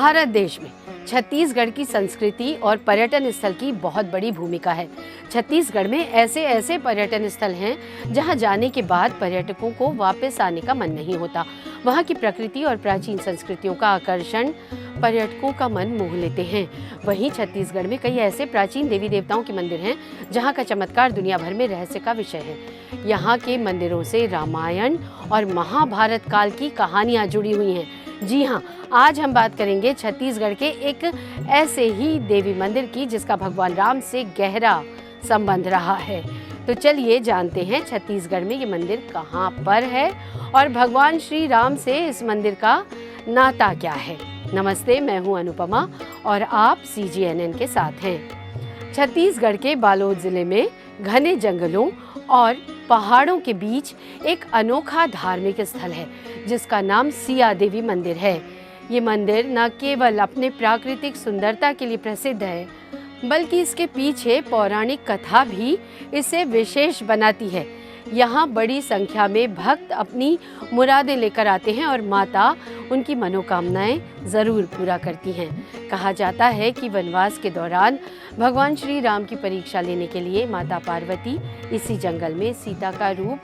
भारत देश में छत्तीसगढ़ की संस्कृति और पर्यटन स्थल की बहुत बड़ी भूमिका है। छत्तीसगढ़ में ऐसे ऐसे पर्यटन स्थल हैं जहां जाने के बाद पर्यटकों को वापस आने का मन नहीं होता। वहां की प्रकृति और प्राचीन संस्कृतियों का आकर्षण पर्यटकों का मन मोह लेते हैं। वहीं छत्तीसगढ़ में कई ऐसे प्राचीन देवी देवताओं के मंदिर हैं जहां का चमत्कार दुनिया भर में रहस्य का विषय है। यहाँ के मंदिरों से रामायण और महाभारत काल की कहानियां जुड़ी हुई हैं। जी हाँ, आज हम बात करेंगे छत्तीसगढ़ के एक ऐसे ही देवी मंदिर की जिसका भगवान राम से गहरा संबंध रहा है। तो चलिए जानते हैं छत्तीसगढ़ में ये मंदिर कहाँ पर है और भगवान श्री राम से इस मंदिर का नाता क्या है। नमस्ते, मैं हूँ अनुपमा और आप CGNN के साथ हैं। छत्तीसगढ़ के बालोद जिले में घने जंगलों और पहाड़ों के बीच एक अनोखा धार्मिक स्थल है जिसका नाम सिया देवी मंदिर है। ये मंदिर न केवल अपने प्राकृतिक सुंदरता के लिए प्रसिद्ध है बल्कि इसके पीछे पौराणिक कथा भी इसे विशेष बनाती है। यहाँ बड़ी संख्या में भक्त अपनी मुरादें लेकर आते हैं और माता उनकी मनोकामनाएं जरूर पूरा करती हैं। कहा जाता है कि वनवास के दौरान भगवान श्री राम की परीक्षा लेने के लिए माता पार्वती इसी जंगल में सीता का रूप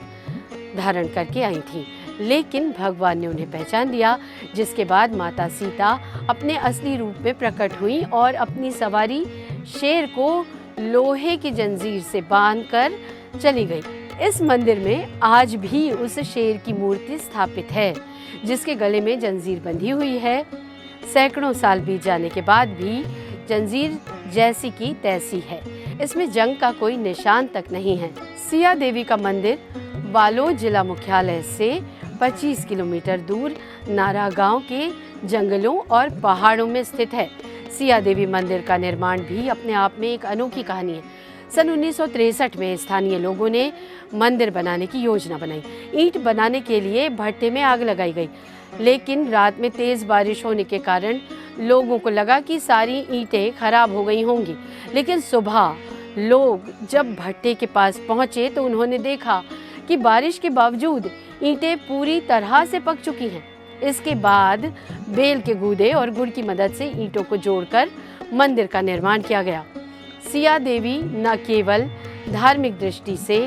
धारण करके आई थी, लेकिन भगवान ने उन्हें पहचान लिया, जिसके बाद माता सीता अपने असली रूप में प्रकट हुई और अपनी सवारी शेर को लोहे की जंजीर से बांधकर चली गई। इस मंदिर में आज भी उस शेर की मूर्ति स्थापित है जिसके गले में जंजीर बंधी हुई है। सैकड़ों साल बीत जाने के बाद भी जंजीर जैसी की तैसी है, इसमें जंग का कोई निशान तक नहीं है। सिया देवी का मंदिर बालोद जिला मुख्यालय से 25 किलोमीटर दूर नारा गांव के जंगलों और पहाड़ों में स्थित है। सिया देवी मंदिर का निर्माण भी अपने आप में एक अनोखी कहानी है। सन 1963 में स्थानीय लोगों ने मंदिर बनाने की योजना बनाई। ईंट बनाने के लिए भट्टे में आग लगाई गई, लेकिन रात में तेज बारिश होने के कारण लोगों को लगा कि सारी ईंटें खराब हो गई होंगी। लेकिन सुबह लोग जब भट्टे के पास पहुंचे तो उन्होंने देखा कि बारिश के बावजूद ईंटें पूरी तरह से पक चुकी हैं। इसके बाद बेल के गूदे और गुड़ की मदद से ईंटों को जोड़कर मंदिर का निर्माण किया गया। सिया देवी न केवल धार्मिक दृष्टि से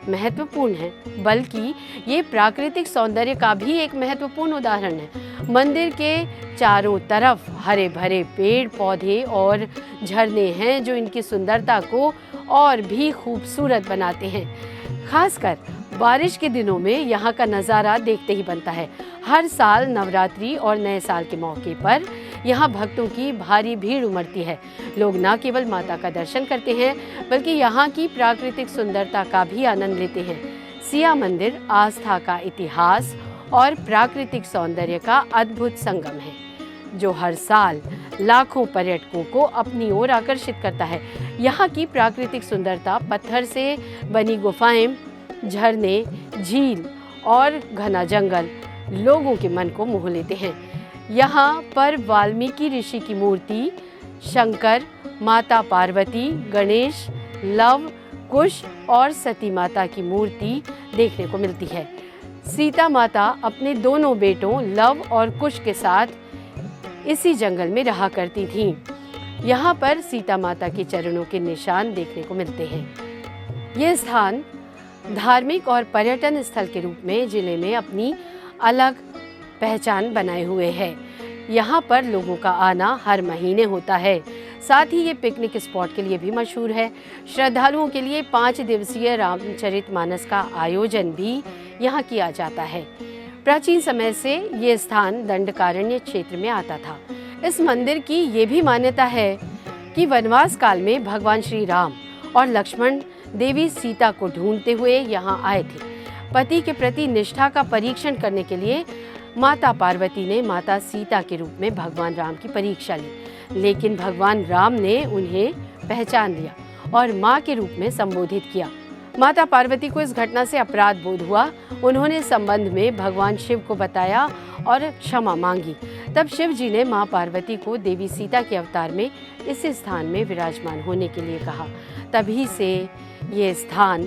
महत्वपूर्ण है बल्कि ये प्राकृतिक सौंदर्य का भी एक महत्वपूर्ण उदाहरण है। मंदिर के चारों तरफ हरे भरे पेड़ पौधे और झरने हैं जो इनकी सुंदरता को और भी खूबसूरत बनाते हैं। खासकर बारिश के दिनों में यहाँ का नज़ारा देखते ही बनता है। हर साल नवरात्रि और नए साल के मौके पर यहाँ भक्तों की भारी भीड़ उमड़ती है। लोग न केवल माता का दर्शन करते हैं बल्कि यहाँ की प्राकृतिक सुंदरता का भी आनंद लेते हैं। सिया मंदिर आस्था का इतिहास और प्राकृतिक सौंदर्य का अद्भुत संगम है जो हर साल लाखों पर्यटकों को अपनी ओर आकर्षित करता है। यहाँ की प्राकृतिक सुंदरता, पत्थर से बनी गुफाएं, झरने, झील और घना जंगल लोगों के मन को मोह लेते हैं। यहाँ पर वाल्मीकि ऋषि की मूर्ति, शंकर, माता पार्वती, गणेश, लव, कुश और सती माता की मूर्ति देखने को मिलती है। सीता माता अपने दोनों बेटों लव और कुश के साथ इसी जंगल में रहा करती थीं। यहाँ पर सीता माता के चरणों के निशान देखने को मिलते हैं। ये स्थान धार्मिक और पर्यटन स्थल के रूप में जिले में अपनी अलग पहचान बनाए हुए है। यहाँ पर लोगों का आना हर महीने होता है। साथ ही ये पिकनिक स्पॉट के लिए भी मशहूर है। श्रद्धालुओं के लिए 5 दिवसीय रामचरितमानस का आयोजन भी यहाँ किया जाता है। प्राचीन समय से ये स्थान दंडकारण्य क्षेत्र में आता था। इस मंदिर की ये भी मान्यता है कि वनवास काल में भगवान श्री राम और लक्ष्मण देवी सीता को ढूंढते हुए यहाँ आए थे। पति के प्रति निष्ठा का परीक्षण करने के लिए माता पार्वती ने माता सीता के रूप में भगवान राम की परीक्षा ली, लेकिन भगवान राम ने उन्हें पहचान लिया और माँ के रूप में संबोधित किया। माता पार्वती को इस घटना से अपराध बोध हुआ। उन्होंने इस संबंध में भगवान शिव को बताया और क्षमा मांगी। तब शिव जी ने माँ पार्वती को देवी सीता के अवतार में इस स्थान में विराजमान होने के लिए कहा। तभी से ये स्थान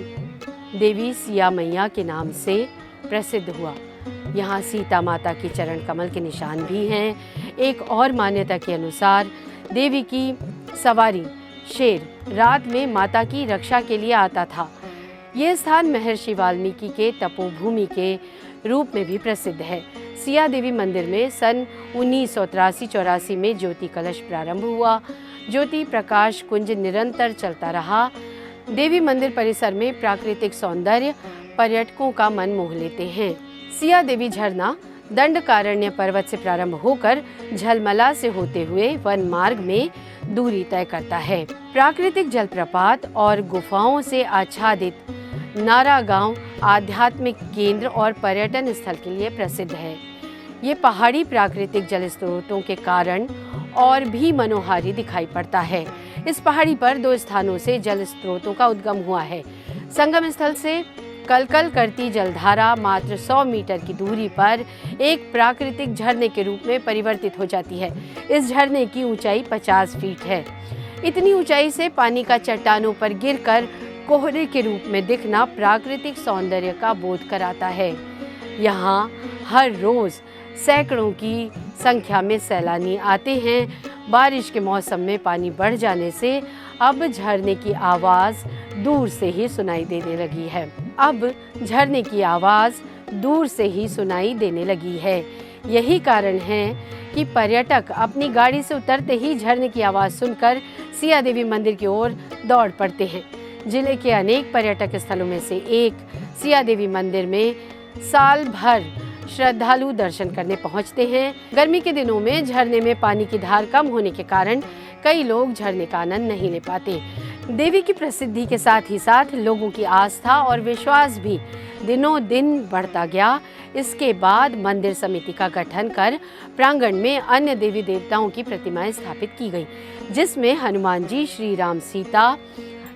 देवी सिया मैया के नाम से प्रसिद्ध हुआ। यहाँ सीता माता के चरण कमल के निशान भी हैं। एक और मान्यता के अनुसार देवी की सवारी शेर रात में माता की रक्षा के लिए आता था। ये स्थान महर्षि वाल्मीकि के तपोभूमि के रूप में भी प्रसिद्ध है। सिया देवी मंदिर में सन 1983-84 में ज्योति कलश प्रारंभ हुआ। ज्योति प्रकाश कुंज निरंतर चलता रहा। देवी मंदिर परिसर में प्राकृतिक सौंदर्य पर्यटकों का मन मोह लेते हैं। सिया देवी झरना दंडकारण्य पर्वत से प्रारंभ होकर झलमला से होते हुए वन मार्ग में दूरी तय करता है। प्राकृतिक जलप्रपात और गुफाओं से आच्छादित नारा गांव आध्यात्मिक केंद्र और पर्यटन स्थल के लिए प्रसिद्ध है। ये पहाड़ी प्राकृतिक जल स्रोतों के कारण और भी मनोहारी दिखाई पड़ता है। इस पहाड़ी पर 2 स्थानों से जल स्रोतों का उद्गम हुआ है। संगम स्थल से कलकल करती जलधारा मात्र 100 मीटर की दूरी पर एक प्राकृतिक झरने के रूप में परिवर्तित हो जाती है। इस झरने की ऊंचाई 50 फीट है। इतनी ऊंचाई से पानी का चट्टानों पर गिरकर कोहरे के रूप में दिखना प्राकृतिक सौंदर्य का बोध कराता है। यहाँ हर रोज सैकड़ों की संख्या में सैलानी आते हैं। बारिश के मौसम में पानी बढ़ जाने से अब झरने की आवाज़ दूर से ही सुनाई देने लगी है। यही कारण है कि पर्यटक अपनी गाड़ी से उतरते ही झरने की आवाज़ सुनकर सिया देवी मंदिर की ओर दौड़ पड़ते हैं। जिले के अनेक पर्यटक स्थलों में से एक सिया देवी मंदिर में साल भर श्रद्धालु दर्शन करने पहुंचते हैं। गर्मी के दिनों में झरने में पानी की धार कम होने के कारण कई लोग झरने का आनंद नहीं ले पाते। देवी की प्रसिद्धि के साथ ही साथ लोगों की आस्था और विश्वास भी दिनों दिन बढ़ता गया। इसके बाद मंदिर समिति का गठन कर प्रांगण में अन्य देवी देवताओं की प्रतिमाएं स्थापित की गई, जिसमें हनुमान जी, श्री राम, सीता,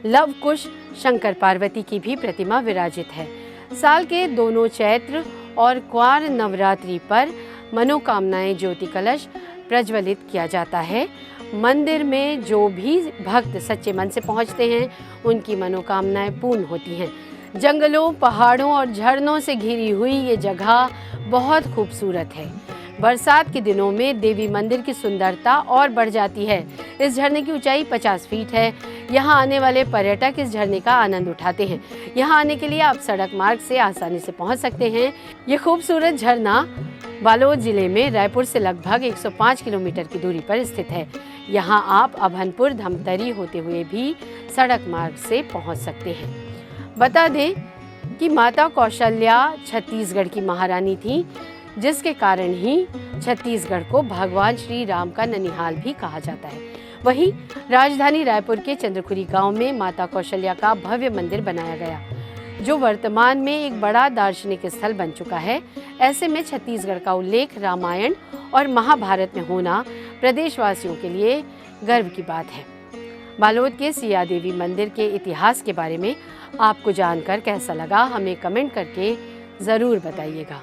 लव कुश, शंकर पार्वती की भी प्रतिमा विराजित है। साल के दोनों चैत्र और क्वार नवरात्रि पर मनोकामनाएं ज्योति कलश प्रज्वलित किया जाता है। मंदिर में जो भी भक्त सच्चे मन से पहुंचते हैं उनकी मनोकामनाएं पूर्ण होती हैं। जंगलों, पहाड़ों और झरनों से घिरी हुई ये जगह बहुत खूबसूरत है। बरसात के दिनों में देवी मंदिर की सुंदरता और बढ़ जाती है। इस झरने की ऊंचाई 50 फीट है। यहाँ आने वाले पर्यटक इस झरने का आनंद उठाते हैं। यहाँ आने के लिए आप सड़क मार्ग से आसानी से पहुँच सकते हैं। ये खूबसूरत झरना बालोद जिले में रायपुर से लगभग 105 किलोमीटर की दूरी पर स्थित है। यहाँ आप अभनपुर, धमतरी होते हुए भी सड़क मार्ग से पहुँच सकते हैं। बता दें कि माता कौशल्या छत्तीसगढ़ की महारानी थी, जिसके कारण ही छत्तीसगढ़ को भगवान श्री राम का ननिहाल भी कहा जाता है। वहीं राजधानी रायपुर के चंद्रखुरी गांव में माता कौशल्या का भव्य मंदिर बनाया गया, जो वर्तमान में एक बड़ा दार्शनिक स्थल बन चुका है। ऐसे में छत्तीसगढ़ का उल्लेख रामायण और महाभारत में होना प्रदेशवासियों के लिए गर्व की बात है। बालोद के सिया देवी मंदिर के इतिहास के बारे में आपको जानकर कैसा लगा, हमें कमेंट करके ज़रूर बताइएगा।